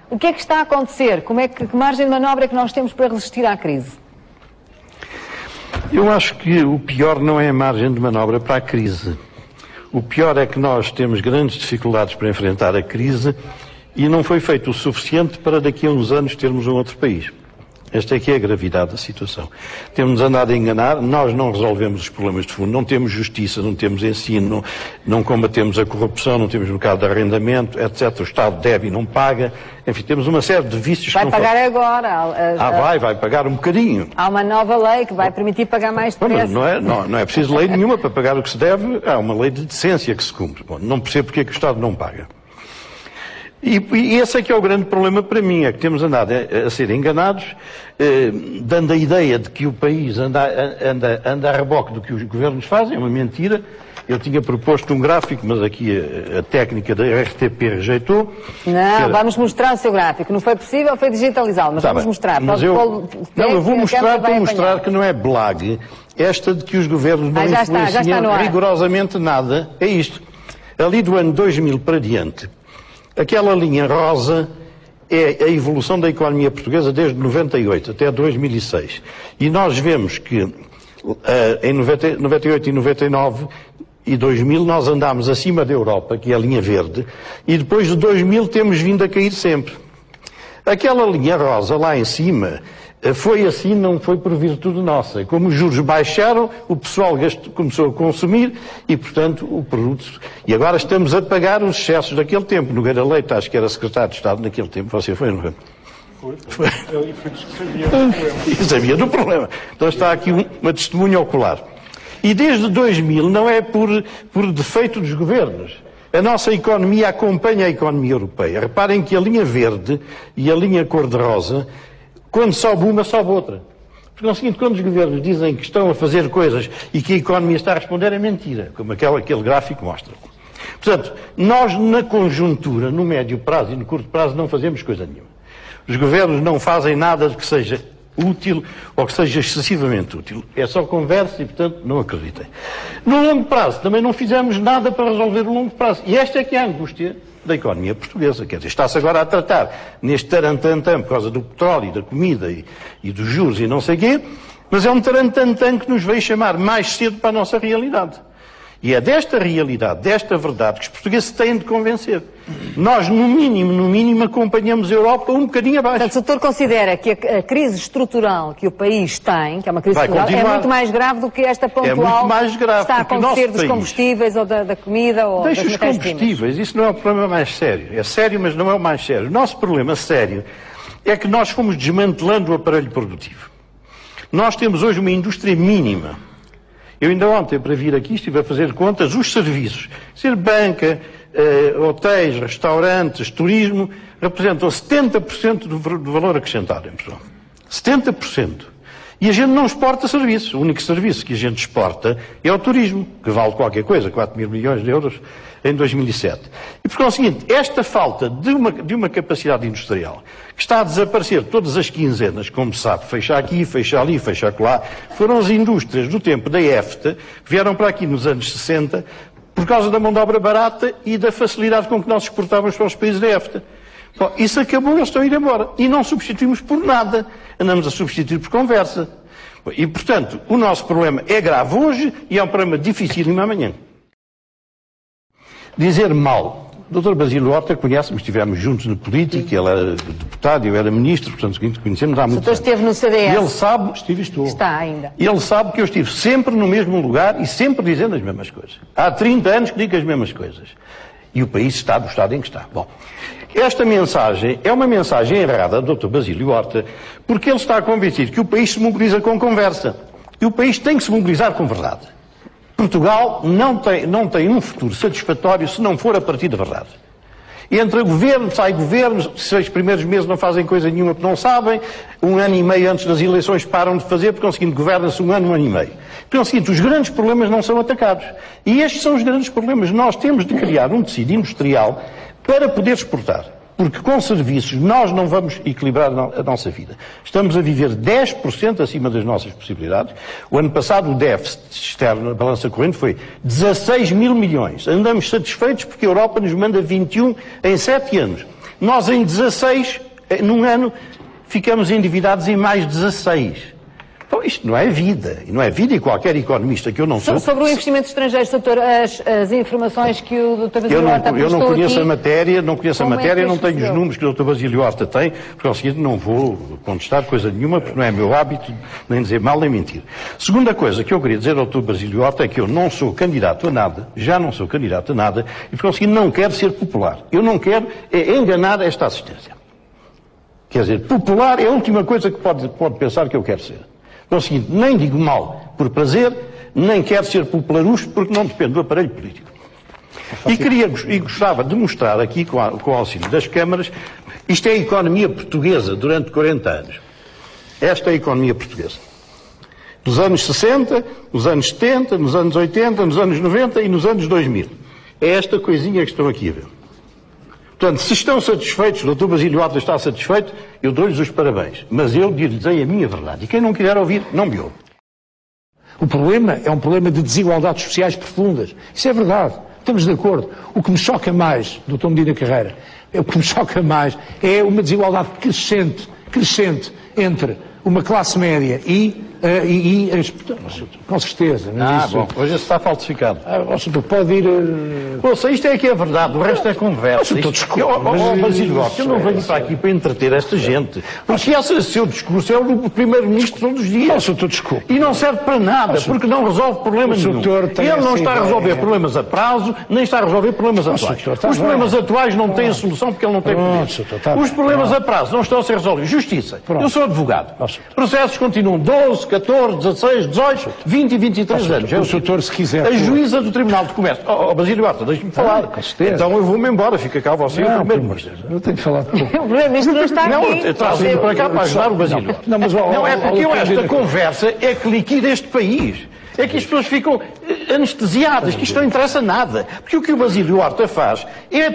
O que é que está a acontecer? Que margem de manobra é que nós temos para resistir à crise? Eu acho que o pior não é a margem de manobra para a crise. O pior é que nós temos grandes dificuldades para enfrentar a crise e não foi feito o suficiente para daqui a uns anos termos um outro país. Esta é que é a gravidade da situação. Temos andado a enganar, nós não resolvemos os problemas de fundo, não temos justiça, não temos ensino, não combatemos a corrupção, não temos mercado de arrendamento, etc. O Estado deve e não paga. Enfim, temos uma série de vícios vai que não... Vai pagar agora. Vai pagar um bocadinho. Há uma nova lei que vai permitir pagar mais depressa. Não é preciso lei nenhuma para pagar o que se deve, há uma lei de decência que se cumpre. Bom, não percebo porque é que o Estado não paga. E esse é que é o grande problema para mim, é que temos andado a ser enganados, dando a ideia de que o país anda a reboque do que os governos fazem, é uma mentira. Eu tinha proposto um gráfico, mas aqui a técnica da RTP rejeitou. Não, vamos mostrar o seu gráfico. Não foi possível, foi digitalizá-lo, mas vamos mostrar. Eu vou mostrar para mostrar que não é blague esta de que os governos não influenciam rigorosamente nada. É isto. Ali do ano 2000 para diante, aquela linha rosa é a evolução da economia portuguesa desde 98 até 2006. E nós vemos que em 98 e 99 e 2000 nós andámos acima da Europa, que é a linha verde, e depois de 2000 temos vindo a cair sempre. Aquela linha rosa lá em cima foi assim, não foi por virtude nossa. Como os juros baixaram, o pessoal começou a consumir e, portanto, o produto... E agora estamos a pagar os excessos daquele tempo. Nogueira Leite, acho que era secretário de Estado naquele tempo. Você foi, não foi? Foi. Ele foi que sabia do problema. Então está aqui uma testemunha ocular. E desde 2000 não é por defeito dos governos. A nossa economia acompanha a economia europeia. Reparem que a linha verde e a linha cor-de-rosa, quando sobe uma, sobe outra. Porque é o seguinte, quando os governos dizem que estão a fazer coisas e que a economia está a responder, é mentira, como aquele gráfico mostra. Portanto, nós na conjuntura, no médio prazo e no curto prazo, não fazemos coisa nenhuma. Os governos não fazem nada que seja útil ou que seja excessivamente útil. É só conversa e, portanto, não acreditem. No longo prazo, também não fizemos nada para resolver o longo prazo. E esta é que é a angústia da economia portuguesa. Quer dizer, está-se agora a tratar neste tarantantam por causa do petróleo, da comida e dos juros e não sei o quê, mas é um tarantantam que nos veio chamar mais cedo para a nossa realidade. E é desta realidade, desta verdade, que os portugueses têm de convencer. Nós, no mínimo, acompanhamos a Europa um bocadinho abaixo. Portanto, o doutor considera que a crise estrutural que o país tem, que é uma crise estrutural, é muito mais grave do que esta pontual muito mais grave, que está a acontecer dos combustíveis ou da comida ou das matérias-primas? Deixa os combustíveis, isso não é o problema mais sério. É sério, mas não é o mais sério. O nosso problema sério é que nós fomos desmantelando o aparelho produtivo. Nós temos hoje uma indústria mínima. Eu ainda ontem, para vir aqui, estive a fazer contas, os serviços, ser banca, hotéis, restaurantes, turismo, representam 70% do valor acrescentado em Portugal. 70%. E a gente não exporta serviços. O único serviço que a gente exporta é o turismo, que vale qualquer coisa, 4 mil milhões de euros em 2007. E porque é o seguinte, esta falta de uma capacidade industrial, que está a desaparecer todas as quinzenas, como se sabe, fecha aqui, fecha ali, fecha acolá, foram as indústrias do tempo da EFTA, que vieram para aqui nos anos 60, por causa da mão de obra barata e da facilidade com que nós exportávamos para os países da EFTA. Bom, isso acabou, eles estão a ir embora. E não substituímos por nada. Andamos a substituir por conversa. E, portanto, o nosso problema é grave hoje e é um problema dificílimo amanhã. Dizer mal. O Dr. Basílio Horta conhece-me, estivemos juntos na política, ele era deputado, eu era ministro, portanto, conhecemos há muito tempo. O senhor esteve no CDS. E ele sabe, estou. Está ainda. Ele sabe que eu estive sempre no mesmo lugar e sempre dizendo as mesmas coisas. Há 30 anos que digo as mesmas coisas. E o país está do estado em que está. Bom, esta mensagem é uma mensagem errada do Dr. Basílio Horta, porque ele está convencido que o país se mobiliza com conversa. E o país tem que se mobilizar com verdade. Portugal não tem um futuro satisfatório se não for a partir da verdade. Entra governo, sai governo, 6 primeiros meses não fazem coisa nenhuma porque não sabem, 1 ano e meio antes das eleições param de fazer, porque é o seguinte, governa-se 1 ano e meio. Porque é o seguinte, os grandes problemas não são atacados. E estes são os grandes problemas. Nós temos de criar um tecido industrial para poder exportar. Porque com serviços nós não vamos equilibrar a nossa vida. Estamos a viver 10% acima das nossas possibilidades. O ano passado o déficit externo na balança corrente foi 16 mil milhões. Andamos satisfeitos porque a Europa nos manda 21 em 7 anos. Nós em 16, num ano, ficamos endividados em mais 16. Então isto não é vida, e não é vida, e qualquer economista que eu não sou... Sobre o investimento estrangeiro, doutor, as informações que o Dr. Basílio Horta apostou aqui... Eu não conheço a matéria, não tenho os números que o Dr. Basílio Horta tem, porque ao seguinte não vou contestar coisa nenhuma, porque não é meu hábito nem dizer mal nem mentir. Segunda coisa que eu queria dizer ao Dr. Basílio Horta é que eu não sou candidato a nada, já não sou candidato a nada, e porque ao seguinte não quero ser popular. Eu não quero enganar esta assistência. Quer dizer, popular é a última coisa que pode pensar que eu quero ser. É o seguinte, nem digo mal por prazer, nem quero ser popularucho porque não depende do aparelho político. E gostava de mostrar aqui, com o auxílio das câmaras, isto é a economia portuguesa durante 40 anos. Esta é a economia portuguesa. Nos anos 60, nos anos 70, nos anos 80, nos anos 90 e nos anos 2000. É esta coisinha que estão aqui a ver. Portanto, se estão satisfeitos, o Dr. Basílio Horta está satisfeito, eu dou-lhes os parabéns. Mas eu dir-lhes a minha verdade. E quem não quiser ouvir, não me ouve. O problema é um problema de desigualdades sociais profundas. Isso é verdade. Estamos de acordo. O que me choca mais, Dr. Medina Carreira, é uma desigualdade crescente entre uma classe média e as... Com certeza. Mas isso... bom, hoje está falsificado. Pode ir... Ouça, isto é que é verdade, o resto é conversa. Basílio Horta, eu não venho para aqui para entreter esta gente. Porque esse seu discurso é o do Primeiro-Ministro todos os dias. E não serve para nada, porque não resolve problema nenhum. Ele não está a resolver problemas a prazo, nem está a resolver problemas atuais. Os problemas atuais não têm solução porque ele não tem poder. Os problemas a prazo não estão a ser resolvidos. Justiça. Eu sou advogado. Processos continuam 12, 14, 16, 18, 20 e 23 anos. O doutor, se quiser... A juíza do Tribunal de Comércio. Basílio Horta, deixe-me falar. Então eu vou-me embora, fica cá você e o Primeiro-Ministro. Eu tenho que falar com o Primeiro-Ministro não está aqui. Não, eu trago-me para cá para ajudar o Basílio Horta. Não, é porque esta conversa é que liquida este país. É que as pessoas ficam anestesiadas, que isto não interessa nada. Porque o que o Basílio Horta faz é o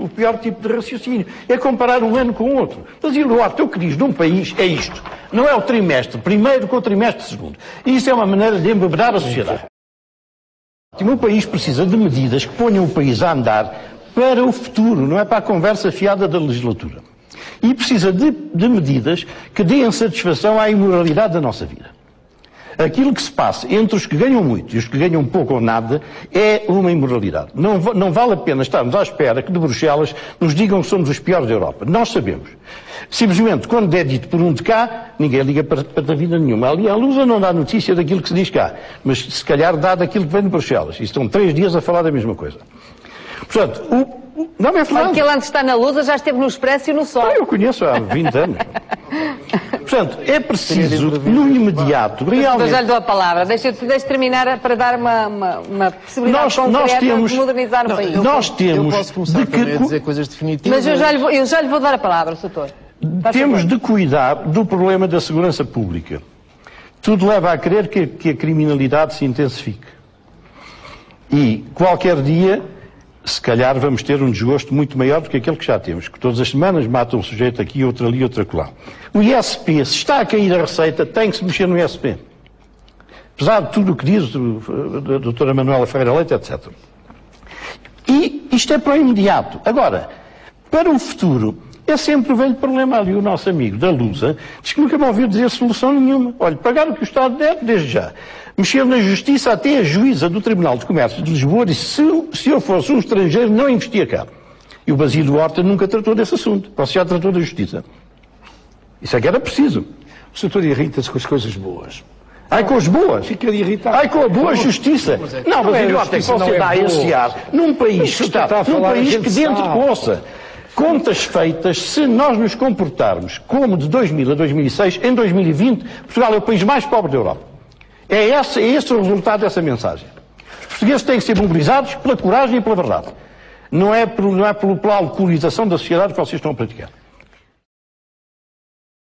pior tipo de raciocínio. É comparar um ano com o outro. Basílio Horta, o que diz num país é isto. Não é o trimestre primeiro com o trimestre segundo. E isso é uma maneira de embebedar a sociedade. O país precisa de medidas que ponham o país a andar para o futuro, não é para a conversa fiada da legislatura. E precisa de medidas que deem satisfação à imoralidade da nossa vida. Aquilo que se passa entre os que ganham muito e os que ganham pouco ou nada é uma imoralidade. Não vale a pena estarmos à espera que de Bruxelas nos digam que somos os piores da Europa. Nós sabemos. Simplesmente, quando é dito por um de cá, ninguém liga para a vida nenhuma. Ali a Lusa não dá notícia daquilo que se diz cá, mas se calhar dá daquilo que vem de Bruxelas. E estão 3 dias a falar da mesma coisa. Portanto, não é verdade. Porque ele antes está na Lusa, já esteve no Expresso e no Sol. Eu conheço há 20 anos. Portanto, é preciso, no imediato, realmente... Eu já lhe dou a palavra. Deixa terminar para dar uma possibilidade concreta de modernizar o país. Nós temos... Eu posso começar também a dizer coisas definitivas. Mas eu já lhe vou dar a palavra, doutor. Temos de cuidar do problema da segurança pública. Tudo leva a crer que a criminalidade se intensifique. E qualquer dia... se calhar vamos ter um desgosto muito maior do que aquele que já temos, que todas as semanas mata um sujeito aqui, outro ali, outro acolá. O ISP, se está a cair a receita, tem que se mexer no ISP. Apesar de tudo o que diz a doutora Manuela Ferreira Leite, etc. E isto é para o imediato. Agora, para o futuro, é sempre o velho problema. Ali o nosso amigo da Lusa diz que nunca me ouviu dizer solução nenhuma. Olha, pagar o que o Estado deve, desde já. Mexer na justiça, até a juíza do Tribunal de Comércio de Lisboa disse, se eu fosse um estrangeiro, não investia cá. E o Basílio Horta nunca tratou desse assunto. Você já tratou da justiça. Isso é que era preciso. O doutor irrita-se com as coisas boas. Ai, com as boas? Fica irritado. Ai, com a boa justiça. Não, Basílio Horta, é que você dá a esse ar num país que está, num país que dentro poça. Contas feitas, se nós nos comportarmos como de 2000 a 2006, em 2020, Portugal é o país mais pobre da Europa. É esse o resultado dessa mensagem. Os portugueses têm que ser mobilizados pela coragem e pela verdade. Não é pela alcoolização da sociedade que vocês estão a praticar.